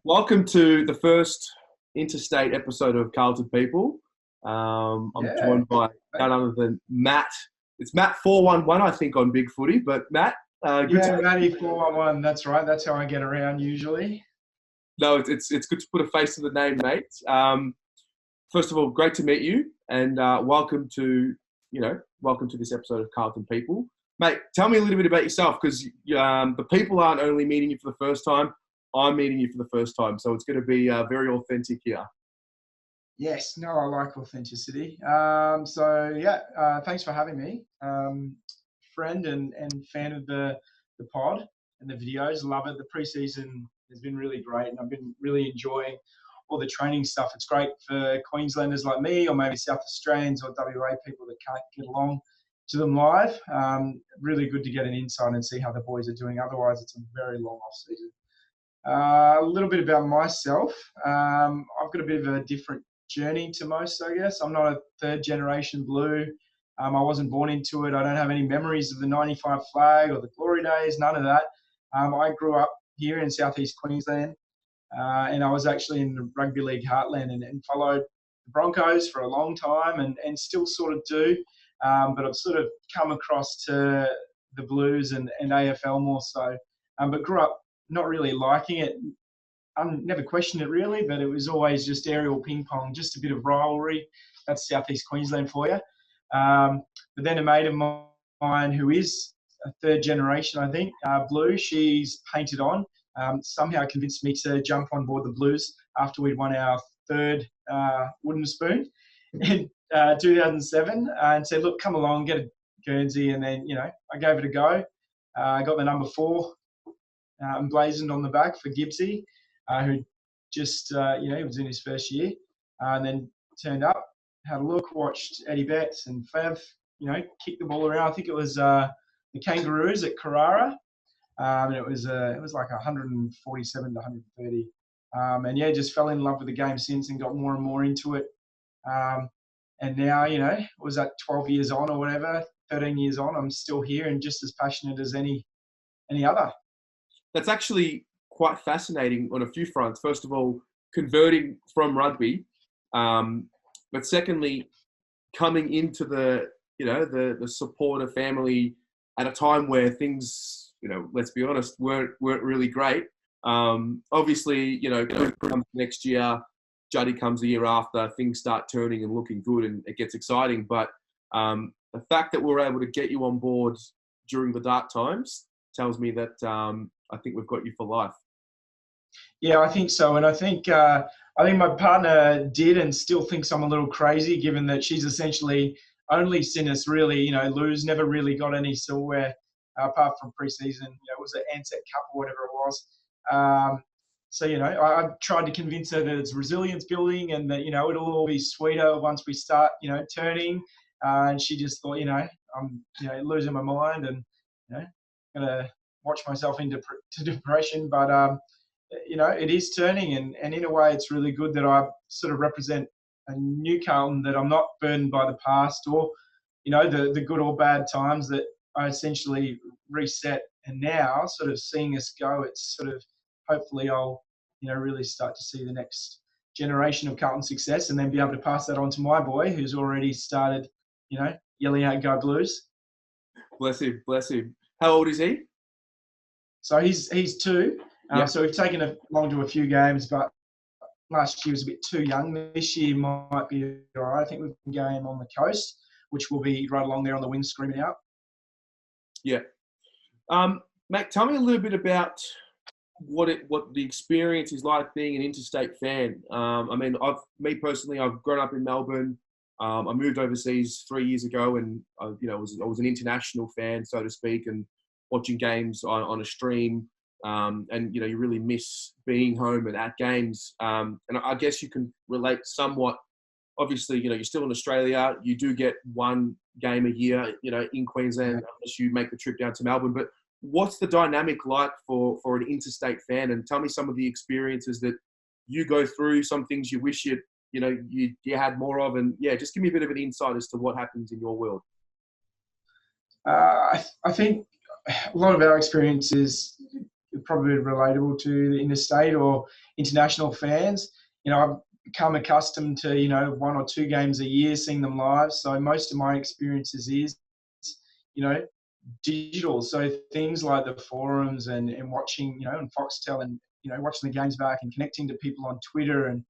Welcome to the first interstate episode of Carlton People. I'm joined by none other than Matt. It's Matt 411, I think, on Big Footy. But Matt, Matty 411. That's right. That's how I get around usually. No, it's good to put a face to the name, mate. First of all, great to meet you, and welcome to this episode of Carlton People. Mate, tell me a little bit about yourself, because the people aren't only meeting you for the first time. I'm meeting you for the first time, so it's going to be very authentic here. Yes, no, I like authenticity. Thanks for having me. Friend and fan of the pod and the videos. Love it. The preseason has been really great, and I've been really enjoying all the training stuff. It's great for Queenslanders like me, or maybe South Australians or WA people that can't get along to them live. Really good to get an insight and see how the boys are doing. Otherwise, it's a very long off season. A little bit about myself. I've got a bit of a different journey to most, I guess. I'm not a third generation Blue. I wasn't born into it. I don't have any memories of the 95 flag or the glory days, none of that. I grew up here in southeast Queensland, and I was actually in the rugby league heartland and followed the Broncos for a long time and still sort of do. But I've sort of come across to the Blues and AFL more so. But grew up not really liking it. I never questioned it really, but it was always just aerial ping pong, just a bit of rivalry. That's southeast Queensland for you. But then a mate of mine who is a third generation, I think, Blue, she's painted on, somehow convinced me to jump on board the Blues after we'd won our third wooden spoon in 2007, and said, look, come along, get a Guernsey. And then, I gave it a go. I got the number 4 emblazoned on the back for Gibbsy, who just, he was in his first year, and then turned up, had a look, watched Eddie Betts and Fev, kick the ball around. I think it was the Kangaroos at Carrara, and it was like 147 to 130. Just fell in love with the game since and got more and more into it. And now, was that 12 years on or whatever, 13 years on, I'm still here and just as passionate as any other. That's actually quite fascinating on a few fronts. First of all, converting from rugby, but secondly, coming into the supporter family at a time where things, let's be honest, weren't really great. Obviously, Coop comes next year, Juddy comes the year after, things start turning and looking good, and it gets exciting. But the fact that we're able to get you on board during the dark times tells me that I think we've got you for life. Yeah, I think so. And I think my partner did and still thinks I'm a little crazy, given that she's essentially only seen us really, lose, never really got any silverware apart from pre-season. It was an Ansett Cup or whatever it was. I tried to convince her that it's resilience building and that, it'll all be sweeter once we start, turning. And she just thought, I'm, losing my mind and, going to watch myself into depression. But, it is turning, and in a way it's really good that I sort of represent a new Carlton, that I'm not burdened by the past or, the good or bad times, that I essentially reset. And now sort of seeing us go, it's sort of, hopefully I'll, really start to see the next generation of Carlton success and then be able to pass that on to my boy who's already started, yelling out "Go Blues." Bless him, bless him. How old is he? So he's 2. So we've taken him along to a few games, but last year was a bit too young. This year might be all right. I think we've got a game on the coast, which will be right along there on the wing screaming out. Yeah. Matt, tell me a little bit about what the experience is like being an interstate fan. I've grown up in Melbourne. I moved overseas 3 years ago, and I was an international fan, so to speak, and watching games on a stream. You really miss being home and at games. And I guess you can relate somewhat. Obviously, you're still in Australia. You do get one game a year, in Queensland, unless you make the trip down to Melbourne. But what's the dynamic like for an interstate fan? And tell me some of the experiences that you go through, some things you wish you had more of. And just give me a bit of an insight as to what happens in your world. I think a lot of our experiences probably relatable to the interstate or international fans. I've become accustomed to 1 or 2 games a year, seeing them live. So most of my experiences is you know digital. So things like the forums and watching and Foxtel and watching the games back and connecting to people on Twitter and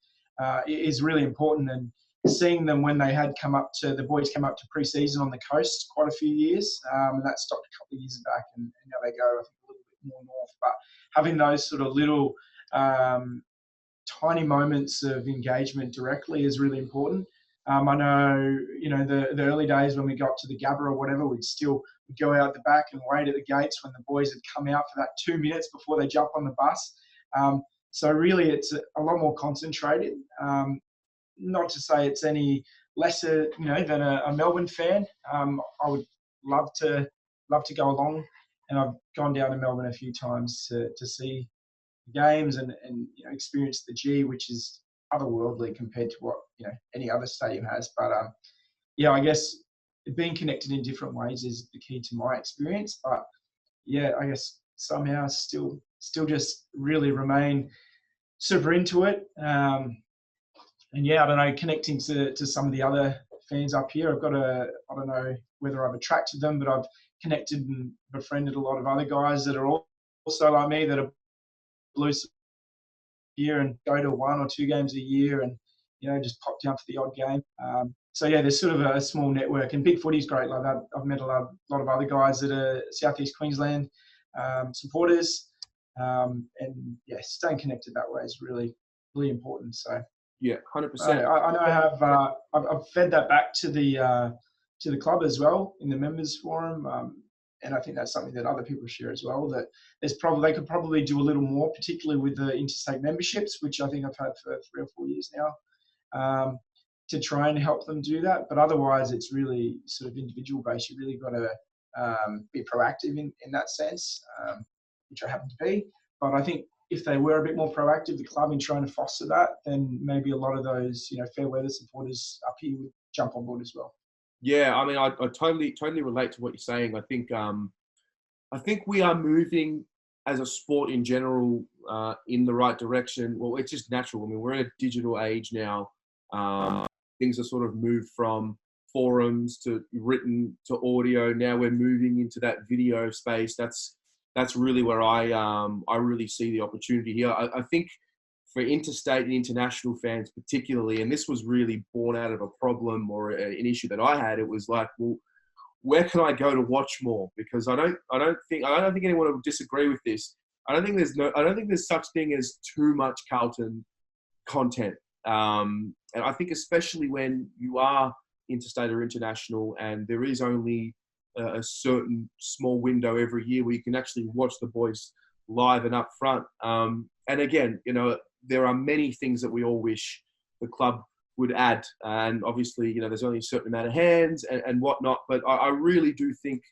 is really important. And seeing them when they had the boys came up to pre-season on the coast quite a few years, and that stopped a couple of years back, and now they go I think a little bit more north. But having those sort of little tiny moments of engagement directly is really important. I know, the early days when we got to the Gabba or whatever, we'd go out the back and wait at the gates when the boys had come out for that 2 minutes before they jump on the bus. So really, it's a lot more concentrated. Not to say it's any lesser, than a Melbourne fan. I would love to go along, and I've gone down to Melbourne a few times to see games and experience the G, which is otherworldly compared to what any other stadium has. But I guess being connected in different ways is the key to my experience. But I guess somehow still just really remain super into it. And I don't know, connecting to some of the other fans up here. I don't know whether I've attracted them, but I've connected and befriended a lot of other guys that are also like me, that are Blues here and go to 1 or 2 games a year and just pop down for the odd game. There's sort of a small network, and Big Footy's great like that. I've met a lot of other guys that are Southeast Queensland supporters, and staying connected that way is really, really important. So 100%. I know I've fed that back to the club as well in the members forum. And I think that's something that other people share as well, that they could probably do a little more, particularly with the interstate memberships, which I think I've had for 3 or 4 years now, to try and help them do that. But otherwise, it's really sort of individual based. You really got to be proactive in that sense, which I happen to be. But I think if they were a bit more proactive, the club, in trying to foster that, then maybe a lot of those fair weather supporters up here would jump on board as well. Yeah, I mean, I totally relate to what you're saying. I think we are moving as a sport in general in the right direction. Well, it's just natural. I mean, we're in a digital age now. Things are sort of moved from forums to written to audio. Now we're moving into that video space. That's really where I really see the opportunity here. I think for interstate and international fans particularly, and this was really born out of a problem or an issue that I had, it was like, well, where can I go to watch more? Because I don't think anyone would disagree with this. I don't think there's such thing as too much Carlton content. And I think especially when you are interstate or international and there is only a certain small window every year where you can actually watch the boys live and up front. And again, there are many things that we all wish the club would add. And obviously, there's only a certain amount of hands and whatnot. But I really do think,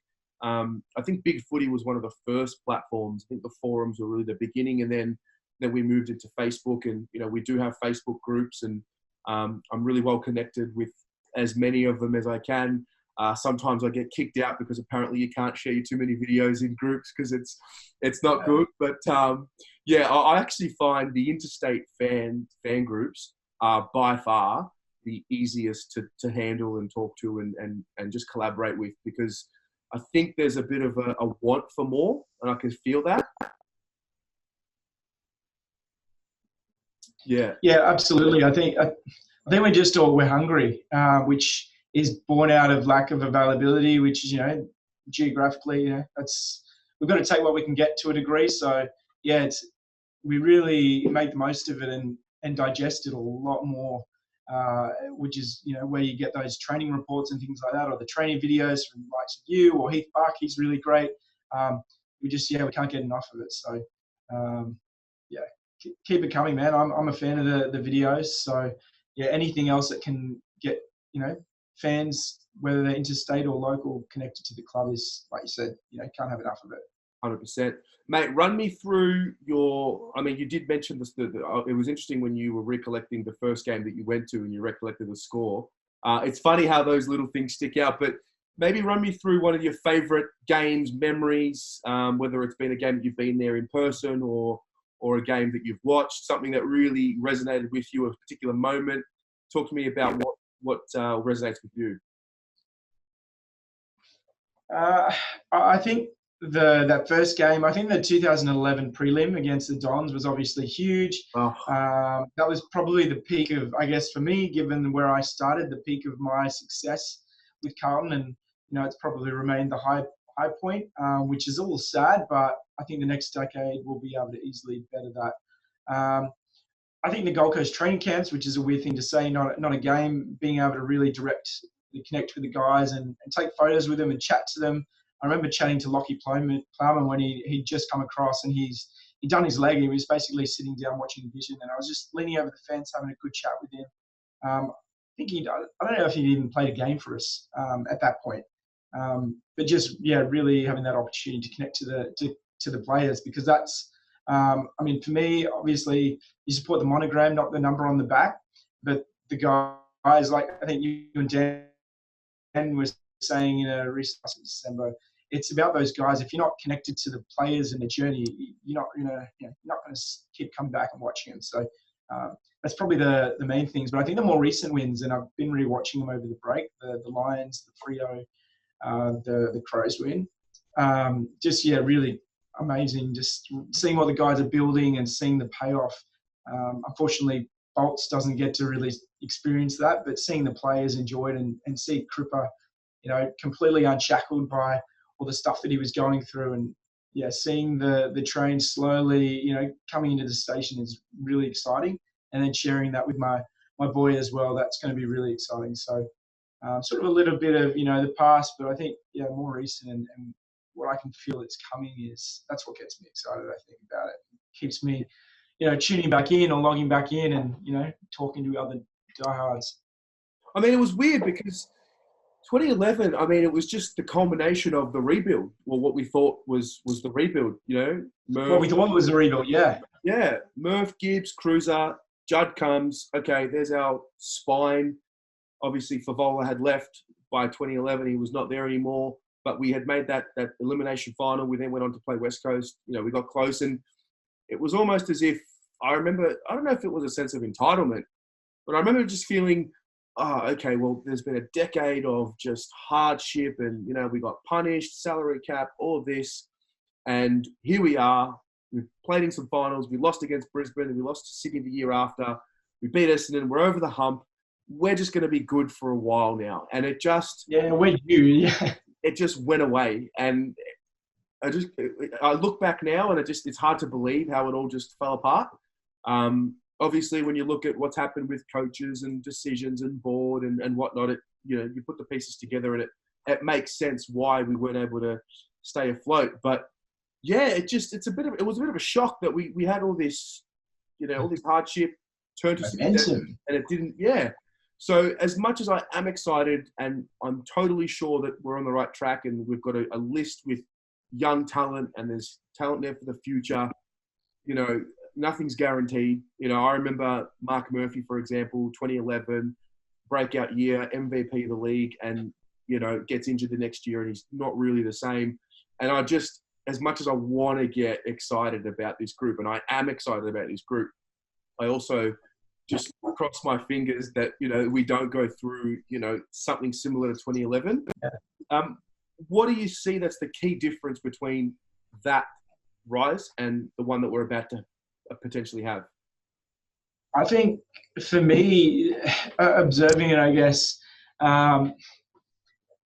I think Big Footy was one of the first platforms. I think the forums were really the beginning. And then we moved into Facebook, and, we do have Facebook groups, and I'm really well connected with as many of them as I can. Sometimes I get kicked out because apparently you can't share too many videos in groups because it's not good. But I actually find the interstate fan groups are by far the easiest to handle and talk to and just collaborate with, because I think there's a bit of a want for more, and I can feel that. Yeah, absolutely. I think we're hungry, which is born out of lack of availability, which is, geographically, we've got to take what we can get to a degree. So we really make the most of it and digest it a lot more, which is, where you get those training reports and things like that, or the training videos from likes of you or Heath Buck. He's really great. We can't get enough of it. So, keep it coming, man. I'm a fan of the videos. So anything else that can get, fans, whether they're interstate or local, connected to the club is, like you said, can't have enough of it. 100%. Mate, run me through you did mention this, it was interesting when you were recollecting the first game that you went to and you recollected the score. It's funny how those little things stick out, but maybe run me through one of your favourite games, memories, whether it's been a game that you've been there in person or or a game that you've watched, something that really resonated with you, a particular moment. Talk to me about what resonates with you. I think that first game, I think the 2011 prelim against the Dons was obviously huge. Oh. That was probably the peak of, I guess, for me, given where I started, the peak of my success with Carlton, and it's probably remained the high point, which is a little sad, but I think the next decade we'll be able to easily better that. I think the Gold Coast training camps, which is a weird thing to say, not a game, being able to really connect with the guys and take photos with them and chat to them. I remember chatting to Lockie Plowman when he'd just come across, and he'd done his leg. He was basically sitting down watching Vision, and I was just leaning over the fence having a good chat with him. I don't know if he'd even played a game for us at that point, but just really having that opportunity to connect to the players, because that's for me, obviously you support the monogram, not the number on the back, but the guys, like I think you and Dan was saying in a recent in December, it's about those guys. If you're not connected to the players and the journey, you're not going to keep coming back and watching them. So that's probably the main things. But I think the more recent wins, and I've been rewatching them over the break, the Lions, the Freo, the Crows win, really amazing. Just seeing what the guys are building and seeing the payoff. Unfortunately, Bolts doesn't get to really experience that, but seeing the players enjoy it and see Cripper, completely unshackled by all the stuff that he was going through, and seeing the train slowly, coming into the station is really exciting, and then sharing that with my boy as well. That's going to be really exciting. So sort of a little bit of the past, but I think more recent and what I can feel it's coming that's what gets me excited. I think about it. It keeps me tuning back in or logging back in and talking to other diehards. I mean, it was weird because 2011, it was just the culmination of the rebuild, or what we thought was the rebuild, Murph, what we thought was the rebuild, yeah. Yeah, Murph, Gibbs, Cruiser, Judd comes. Okay, there's our spine. Obviously, Favola had left by 2011. He was not there anymore, but we had made that elimination final. We then went on to play West Coast. We got close, and it was almost as if, I remember, I don't know if it was a sense of entitlement, but I remember just feeling, oh, okay, well, there's been a decade of just hardship and, we got punished, salary cap, all of this. And here we are. We've played in some finals. We lost against Brisbane and we lost to Sydney the year after. We beat Essendon. We're over the hump. We're just going to be good for a while now. And it just... Yeah, we're you. Yeah. It just went away. And I look back now and it's hard to believe how it all just fell apart. Obviously, when you look at what's happened with coaches and decisions and board and whatnot, you put the pieces together and it makes sense why we weren't able to stay afloat. But yeah, it was a bit of a shock that we had all this, all this hardship turned to success, and it didn't. Yeah. So as much as I am excited and I'm totally sure that we're on the right track and we've got a list with young talent and there's talent there for the future, nothing's guaranteed. I remember Mark Murphy, for example, 2011, breakout year, MVP of the league, and, gets injured the next year and he's not really the same. And I just, as much as I want to get excited about this group, and I am excited about this group, I also just cross my fingers that, we don't go through, something similar to 2011. Yeah. What do you see that's the key difference between that rise and the one that we're about to potentially have? I think for me, observing it, I guess,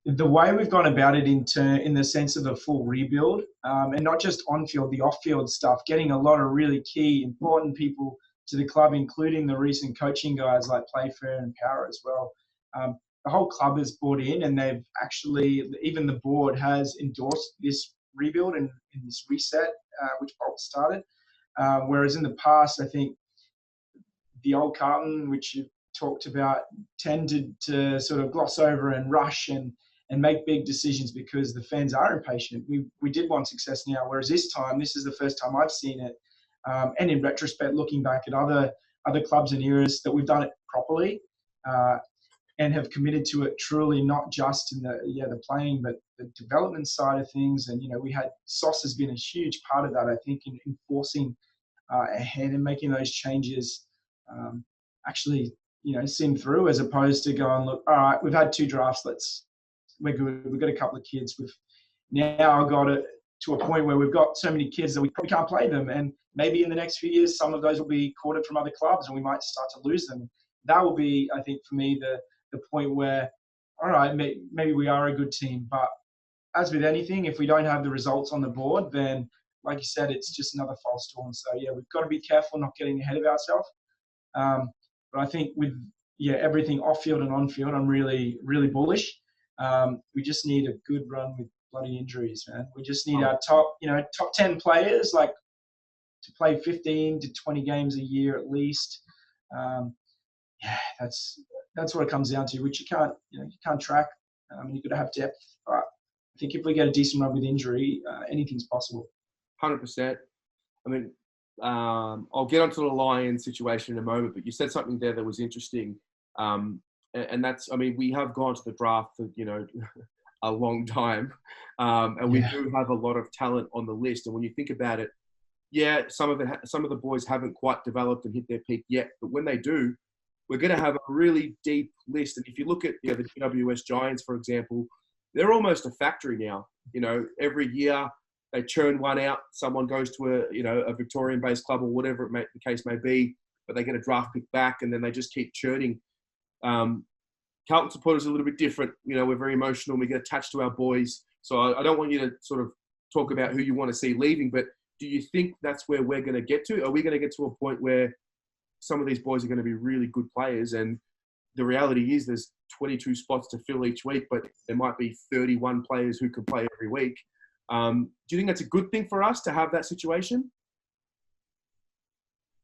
the way we've gone about it in the sense of a full rebuild, and not just on-field, the off-field stuff, getting a lot of really key, important people to the club, including the recent coaching guys like Playfair and Power as well. The whole club has bought in, and they've actually, even the board has endorsed this rebuild and this reset, which Bolt started. Whereas in the past, I think the old Carlton, which you talked about, tended to sort of gloss over and rush and make big decisions because the fans are impatient. We did want success now, whereas this is the first time I've seen it. And in retrospect, looking back at other clubs and eras, that we've done it properly and have committed to it truly, not just in the playing, but the development side of things. And, Sauce has been a huge part of that, I think, in enforcing ahead and making those changes actually, see them through, as opposed to going, look, all right, we've had 2 drafts, we're good. We've got a couple of kids. We've now got it to a point where we've got so many kids that we probably can't play them. And maybe in the next few years, some of those will be courted from other clubs and we might start to lose them. That will be, I think, for me, the point where, all right, maybe we are a good team. But as with anything, if we don't have the results on the board, then, like you said, it's just another false storm. So, yeah, we've got to be careful not getting ahead of ourselves. But I think with everything off field and on field, I'm really, really bullish. We just need a good run with bloody injuries, man. We just need our top 10 players to play 15 to 20 games a year at least. That's what it comes down to, which you can't track. You've got to have depth. But I think if we get a decent run with injury, anything's possible. 100%. I mean, I'll get onto the Lions situation in a moment, but you said something there that was interesting. And that's, we have gone to the draft for, a long time. And we do have a lot of talent on the list. And when you think about it, some of the boys haven't quite developed and hit their peak yet. But when they do, we're going to have a really deep list. And if you look at the GWS Giants, for example, they're almost a factory now. Every year they churn one out. Someone goes to a Victorian-based club or whatever the case may be, but they get a draft pick back, and then they just keep churning. Carlton supporters are a little bit different. We're very emotional. We get attached to our boys. So I don't want you to sort of talk about who you want to see leaving, but do you think that's where we're going to get to? Are we going to get to a point where some of these boys are going to be really good players? And the reality is there's 22 spots to fill each week, but there might be 31 players who can play every week. Do you think that's a good thing for us to have that situation?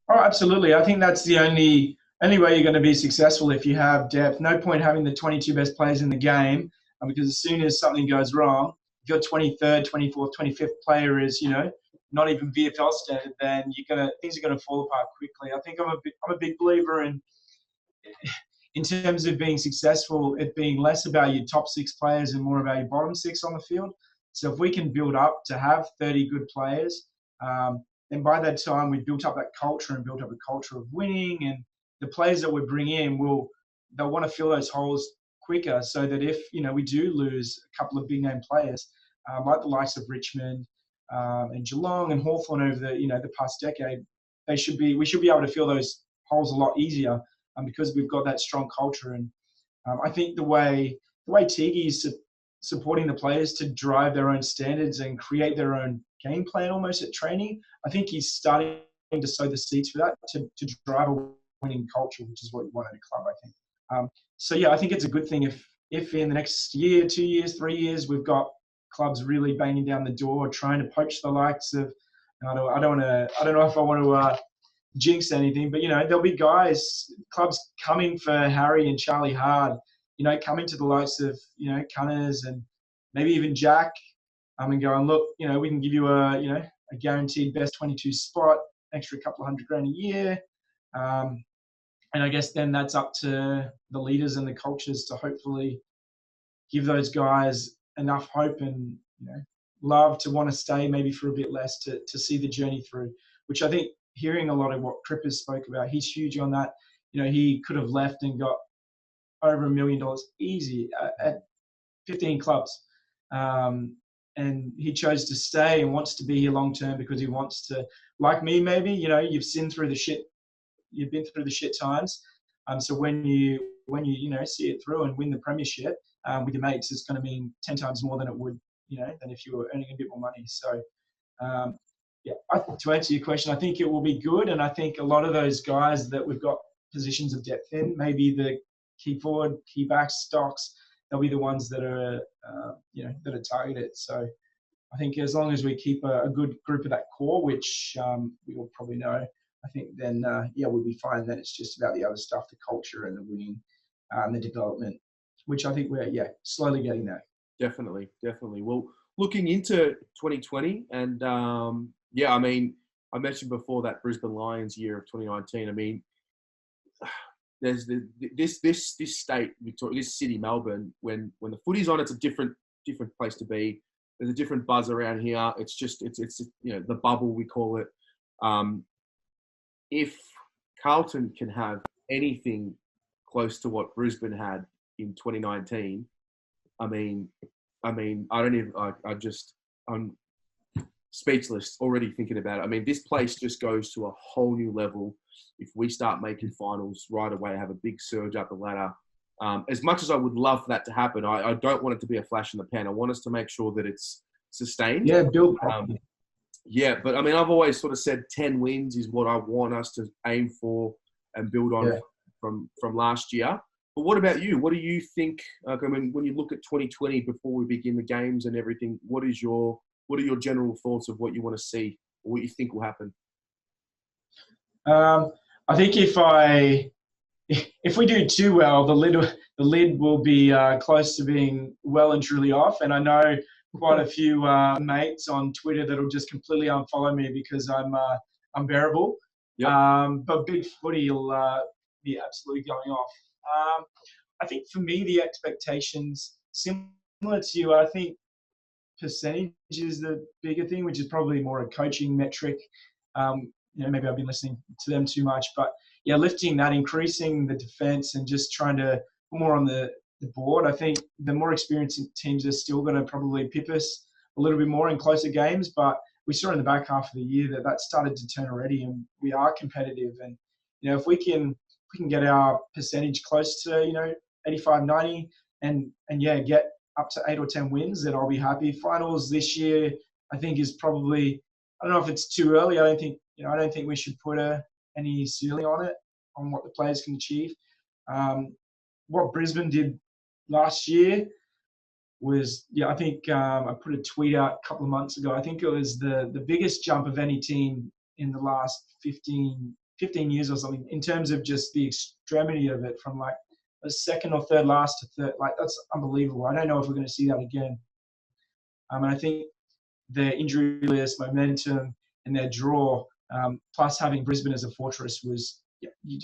Oh, absolutely. I think that's the only way you're going to be successful, if you have depth. No point having the 22 best players in the game, because as soon as something goes wrong, if your 23rd, 24th, 25th player is, not even VFL standard, then things are going to fall apart quickly. I think I'm a big believer in terms of being successful, it being less about your top 6 players and more about your bottom 6 on the field. So if we can build up to have 30 good players, then by that time we've built up that culture and built up a culture of winning, and the players that we bring in they'll want to fill those holes quicker, so that if we do lose a couple of big name players, like the likes of Richmond and Geelong and Hawthorn over the past decade, we should be able to fill those holes a lot easier, because we've got that strong culture. And I think the way Tiggy is supporting the players to drive their own standards and create their own game plan almost at training, I think he's starting to sow the seeds for that, to drive a winning culture, which is what you want in a club, I think. I think it's a good thing if in the next year, 2 years, 3 years, we've got clubs really banging down the door, trying to poach the likes of, I don't know if I want to jinx anything, but there'll be clubs coming for Harry and Charlie Hard, coming to the likes of Cunners and maybe even Jack, and going, look, we can give you a guaranteed best 22 spot, extra couple of $100,000 a year, and I guess then that's up to the leaders and the coaches to hopefully give those guys enough hope and love to want to stay maybe for a bit less to see the journey through, which I think, hearing a lot of what Crippers spoke about, he's huge on that. He could have left and got over $1 million easy at 15 clubs. And he chose to stay and wants to be here long term, because he wants to, like me, maybe, you've been through the shit times. So when you see it through and win the premiership with your mates, it's going to mean 10 times more than it would, than if you were earning a bit more money. So, to answer your question, I think it will be good. And I think a lot of those guys that we've got positions of depth in, maybe the key forward, key backs, stocks, they'll be the ones that are, that are targeted. So I think as long as we keep a good group of that core, which we all probably know, I think then, we'll be fine. Then it's just about the other stuff, the culture and the winning and the development, which I think we're, slowly getting there. Definitely. Well, looking into 2020 and, I mentioned before that Brisbane Lions year of 2019. There's this state, Victoria, this city, Melbourne. When the footy's on, it's a different place to be. There's a different buzz around here. It's the bubble, we call it. if Carlton can have anything close to what Brisbane had in 2019, I mean, I don't even, I'm speechless already thinking about it. I mean, this place just goes to a whole new level if we start making finals right away, have a big surge up the ladder. As much as I would love for that to happen, I don't want it to be a flash in the pan. I want us to make sure that it's sustained. Yeah, build. Yeah, but I mean, I've always sort of said 10 wins is what I want us to aim for and build on from last year. But what about you? What do you think? I mean, when you look at 2020 before we begin the games and everything, what are your general thoughts of what you want to see or what you think will happen? I think if we do too well, the lid will be close to being well and truly off. And I know quite a few mates on Twitter that'll just completely unfollow me because I'm unbearable. Yep. But big footy will be absolutely going off. I think for me, the expectations, similar to you, I think percentage is the bigger thing, which is probably more a coaching metric. Maybe I've been listening to them too much, but yeah, lifting that, increasing the defense and just trying to put more on the board. I think the more experienced teams are still going to probably pip us a little bit more in closer games, but we saw in the back half of the year that started to turn already, and we are competitive. And if we can get our percentage close to 85, 90, and get up to 8 or 10 wins, then I'll be happy. Finals this year, I think, is probably, I don't know if it's too early. I don't think we should put any ceiling on it, on what the players can achieve. What Brisbane did last year was, I think I put a tweet out a couple of months ago. I think it was the biggest jump of any team in the last 15 years or something, in terms of just the extremity of it, from like a second or third last to third. Like, that's unbelievable. I don't know if we're going to see that again. And I think their injury list, momentum, and their draw, plus having Brisbane as a fortress, was, you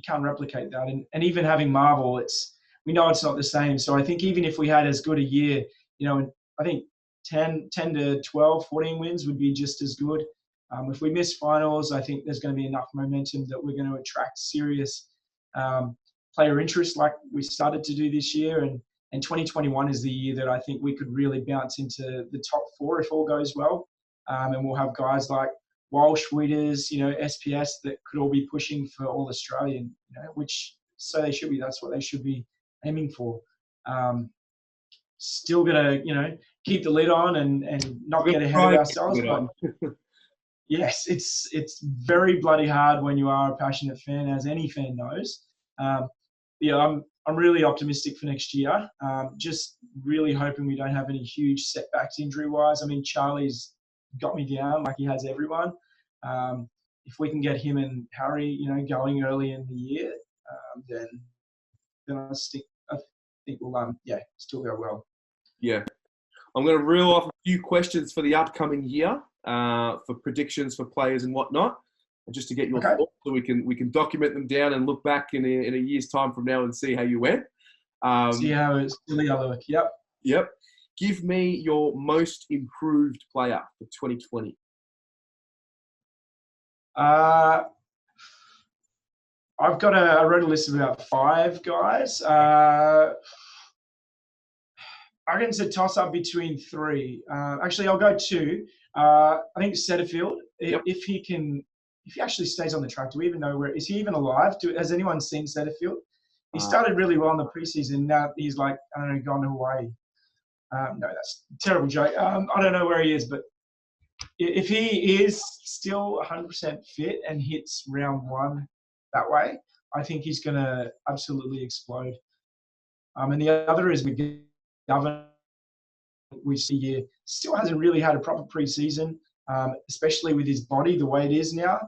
can't replicate that. And even having Marvel, we know it's not the same. So I think even if we had as good a year, I think 10 to 12, 14 wins would be just as good. If we miss finals, I think there's going to be enough momentum that we're going to attract serious player interest like we started to do this year. And 2021 is the year that I think we could really bounce into the top 4 if all goes well. And we'll have guys like Walsh, Wieters, SPS that could all be pushing for All Australian, which so they should be. That's what they should be aiming for. Still gonna, keep the lid on and not get ahead of ourselves. But yes, it's very bloody hard when you are a passionate fan, as any fan knows. I'm really optimistic for next year. Just really hoping we don't have any huge setbacks injury-wise. I mean, Charlie's got me down like he has everyone. If we can get him and Harry, going early in the year, then I think we'll still go well. Yeah, I'm going to reel off a few questions for the upcoming year, for predictions for players and whatnot, and just to get your thoughts, so we can document them down and look back in a year's time from now and see how you went. See how it's really look. Yep. Give me your most improved player for 2020. I wrote a list of about 5 guys. I reckon it's a toss-up between 3. Actually, I'll go 2. I think Setterfield, if he actually stays on the track, do we even know is he even alive? Has anyone seen Setterfield? He started really well in the preseason. Now he's like, I don't know, gone to Hawaii. No, that's a terrible joke. I don't know where he is, but if he is still 100% fit and hits round 1 that way, I think he's going to absolutely explode. And the other is McGrath, we see here, still hasn't really had a proper preseason, especially with his body the way it is now.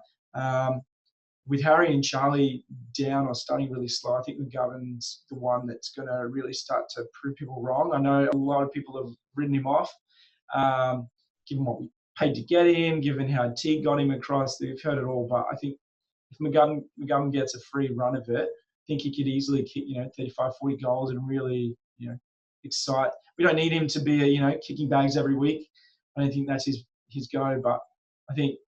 With Harry and Charlie down or starting really slow, I think McGovern's the one that's going to really start to prove people wrong. I know a lot of people have written him off, given what we paid to get him, given how Teague got him across. They've heard it all, but I think if McGovern gets a free run of it, I think he could easily kick 35, 40 goals and really excite. We don't need him to be kicking bags every week. I don't think that's his go, but I think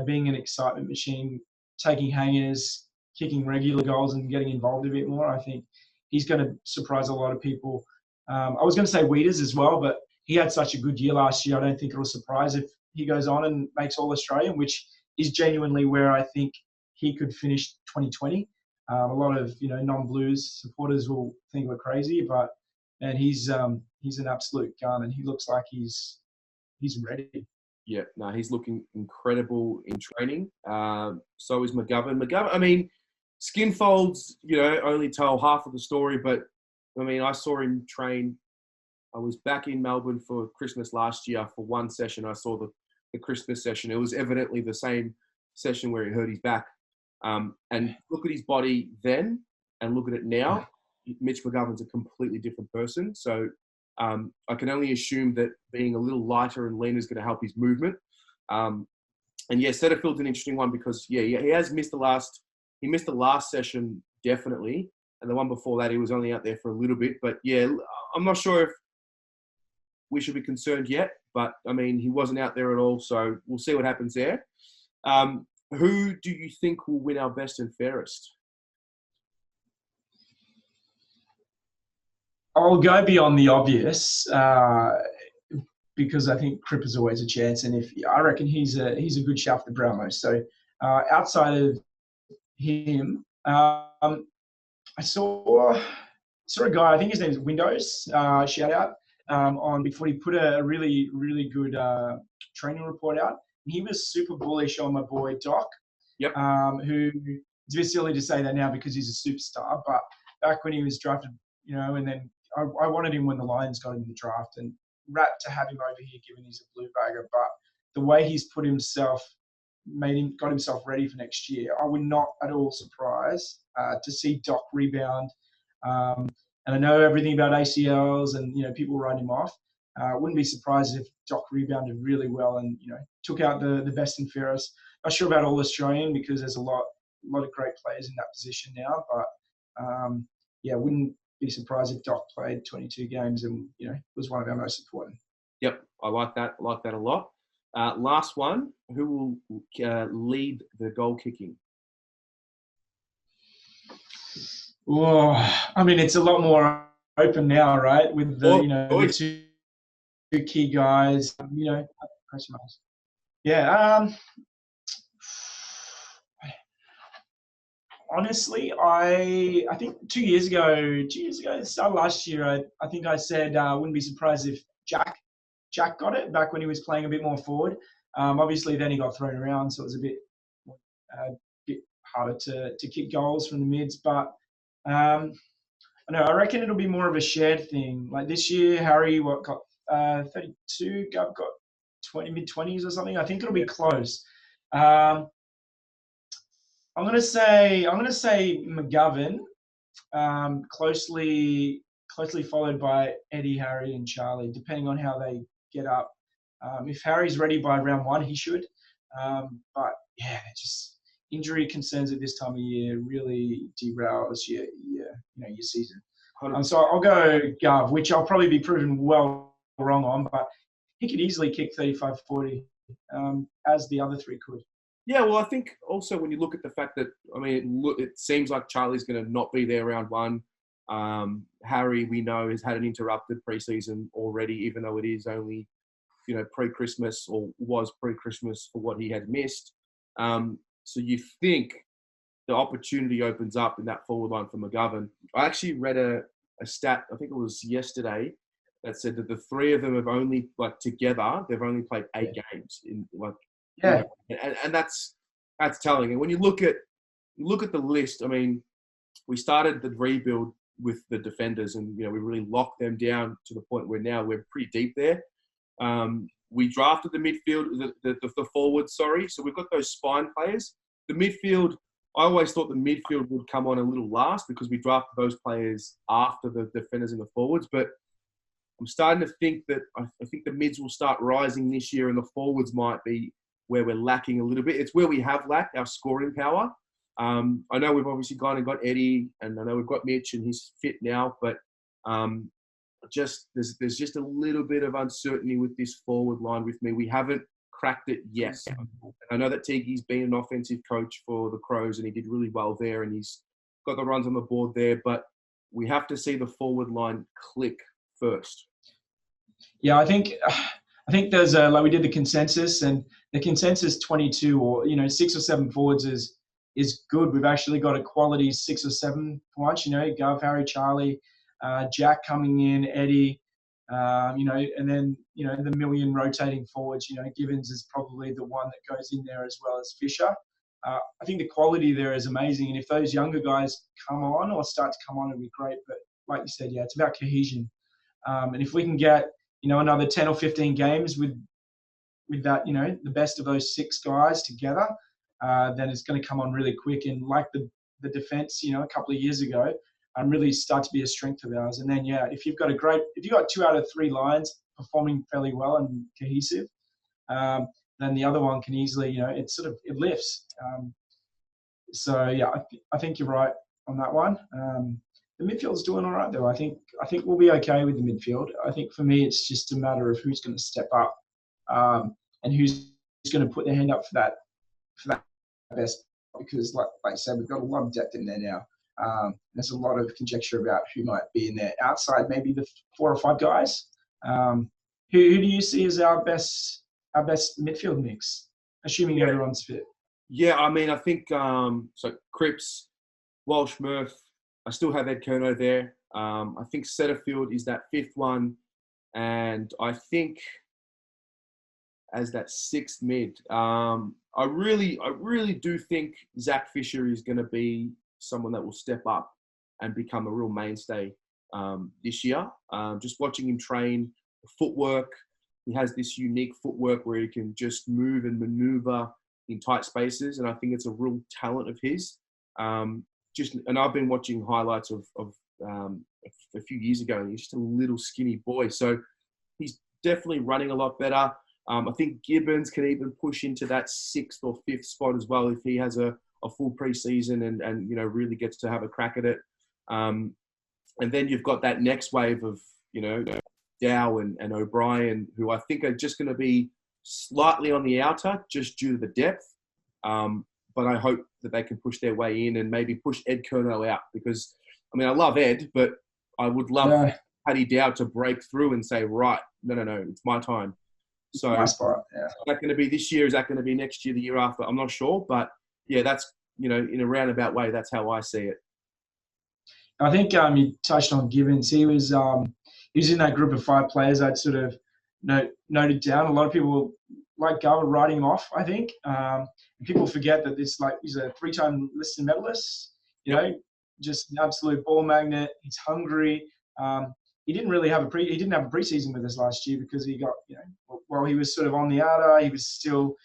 being an excitement machine taking hangers, kicking regular goals, and getting involved a bit more. I think he's going to surprise a lot of people. I was going to say Weeders as well, but he had such a good year last year. I don't think it'll surprise if he goes on and makes All Australian, which is genuinely where I think he could finish 2020. A lot of non-Blues supporters will think we're crazy, but and he's an absolute gun, and he looks like he's ready. Yeah, no, he's looking incredible in training. So is McGovern. McGovern, I mean, skin folds, only tell half of the story, but I mean, I saw him train. I was back in Melbourne for Christmas last year for one session. I saw the Christmas session. It was evidently the same session where he hurt his back. And look at his body then and look at it now. Mitch McGovern's a completely different person. So I can only assume that being a little lighter and leaner is going to help his movement. And yeah, Setterfield's an interesting one because he has missed he missed the last session definitely, and the one before that he was only out there for a little bit. But yeah, I'm not sure if we should be concerned yet. But I mean, he wasn't out there at all, so we'll see what happens there. Who do you think will win our best and fairest? I'll go beyond the obvious because I think Crip is always a chance, and I reckon he's a good shout for the Brownlow. So outside of him, I saw a guy. I think his name is Windows. Shout out on Big Footy. Put a really good training report out. And he was super bullish on my boy Doc. Yep. Who it's a bit silly to say that now because he's a superstar, but back when he was drafted, and then I wanted him when the Lions got him in the draft, and rapt to have him over here given he's a blue bagger. But the way he's got himself ready for next year, I would not at all surprise to see Doc rebound. And I know everything about ACLs and people write him off. Wouldn't be surprised if Doc rebounded really well and took out the best and fairest. Not sure about All Australian because there's a lot of great players in that position now, but wouldn't be surprised if Doc played 22 games and was one of our most important. Yep, I like that. I like that a lot. Last one, who will lead the goal kicking? Oh, I mean, it's a lot more open now, right? With the two key guys, Yeah. Honestly, I think 2 years ago, the start of last year, I think I said I wouldn't be surprised if Jack got it back when he was playing a bit more forward. Obviously, then he got thrown around, so it was a bit harder to kick goals from the mids. But I reckon it'll be more of a shared thing. Like this year, Harry got 32, Gov got 20, mid-20s or something. I think it'll be close. I'm gonna say McGovern, closely followed by Eddie, Harry, and Charlie, depending on how they get up. If Harry's ready by round one, he should. But yeah, just injury concerns at this time of year really derails your season. So I'll go Gov, which I'll probably be proven well wrong on, but he could easily kick 35-40, as the other three could. Yeah, well, I think also when you look at the fact that, I mean, it seems like Charlie's going to not be there round one. Harry, we know, has had an interrupted preseason already, even though it is only, pre-Christmas or was pre-Christmas for what he had missed. So you think the opportunity opens up in that forward line for McGovern. I actually read a stat, I think it was yesterday, that said that the three of them have only, together, they've only played 8 games in, Yeah, and that's telling. And when you look at the list, I mean, we started the rebuild with the defenders, and we really locked them down to the point where now we're pretty deep there. We drafted the midfield, the forwards. Sorry, so we've got those spine players. The midfield, I always thought the midfield would come on a little last because we drafted those players after the defenders and the forwards, but I'm starting to think that I think the mids will start rising this year, and the forwards might be where we're lacking a little bit. It's where we have lacked our scoring power. I know we've obviously gone and got Eddie, and I know we've got Mitch, and he's fit now, but there's just a little bit of uncertainty with this forward line with me. We haven't cracked it? Yes. And I know that Tigi's been an offensive coach for the Crows and he did really well there and he's got the runs on the board there, but we have to see the forward line click first. Yeah, I think there's like we did the consensus, and the consensus 22 or 6 or 7 forwards is good. We've actually got a quality 6 or 7 for once. Gov, Harry, Charlie, Jack coming in, Eddie, and then the million rotating forwards. Gibbons is probably the one that goes in there as well as Fisher. I think the quality there is amazing, and if those younger guys come on or start to come on, it'll be great. But like you said, yeah, it's about cohesion. And if we can get, another 10 or 15 games with that, the best of those 6 guys together, then it's going to come on really quick. And like the defense, a couple of years ago, really start to be a strength of ours. And then, yeah, if you've got 2 out of 3 lines performing fairly well and cohesive, then the other one can easily, it lifts. So yeah, I think you're right on that one. The midfield's doing all right though. I think we'll be okay with the midfield. I think for me, it's just a matter of who's going to step up and who's going to put their hand up for that best. Because like I said, we've got a lot of depth in there now. There's a lot of conjecture about who might be in there. Outside, maybe the 4 or 5 guys. Who do you see as our best midfield mix, assuming everyone's fit? Yeah, I mean, I think so. Cripps, Walsh, Murph. I still have Ed Curnow there. I think Setterfield is that 5th one, and I think as that 6th mid. I really do think Zach Fisher is going to be someone that will step up and become a real mainstay this year. Just watching him train, the footwork. He has this unique footwork where he can just move and maneuver in tight spaces, and I think it's a real talent of his. And I've been watching highlights of a few years ago, and he's just a little skinny boy. So he's definitely running a lot better. I think Gibbons can even push into that 6th or 5th spot as well if he has a full preseason and really gets to have a crack at it. And then you've got that next wave of Dow and O'Brien, who I think are just going to be slightly on the outer just due to the depth. But I hope that they can push their way in and maybe push Ed Curnow out because, I mean, I love Ed, but I would love Paddy Dow to break through and say, right, no, it's my time. So my spot, yeah. Is that going to be this year? Is that going to be next year, the year after? I'm not sure. But, yeah, that's, in a roundabout way, that's how I see it. I think you touched on Gibbons. He was in that group of 5 players I'd sort of noted down. A lot of people like Garber writing him off, I think. And people forget that he's a 3-time listed medalist, just an absolute ball magnet. He's hungry. He didn't really have a preseason with us last year because he got, while he was sort of on the outer, he was still,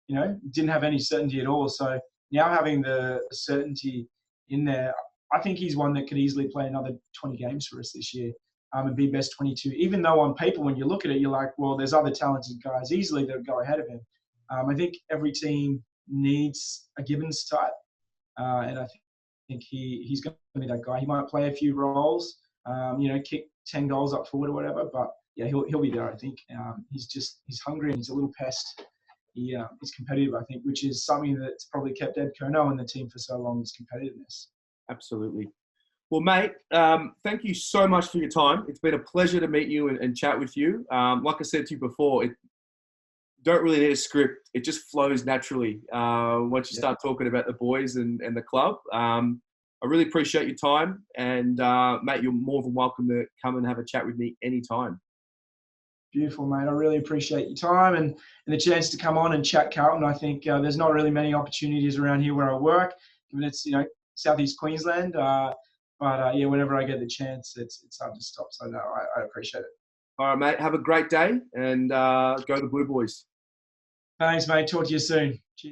didn't have any certainty at all. So now having the certainty in there, I think he's one that could easily play another 20 games for us this year. And be best 22, even though on paper, when you look at it, you're like, well, there's other talented guys easily that go ahead of him. I think every team needs a Gibbons type. And I think he's going to be that guy. He might play a few roles, kick 10 goals up forward or whatever, but yeah, he'll be there, I think. He's hungry and he's a little pest. He's competitive, I think, which is something that's probably kept Ed Curnow in the team for so long, is competitiveness. Absolutely. Well, mate, thank you so much for your time. It's been a pleasure to meet you and chat with you. Like I said to you before, don't really need a script. It just flows naturally once you start talking about the boys and the club. I really appreciate your time. And, mate, you're more than welcome to come and have a chat with me anytime. Beautiful, mate. I really appreciate your time and the chance to come on and chat Carlton. I think there's not really many opportunities around here where I work, given it's, Southeast Queensland. But yeah, whenever I get the chance, it's hard to stop. So no, I appreciate it. All right, mate. Have a great day and go the Blue Boys. Thanks, mate. Talk to you soon. Cheers.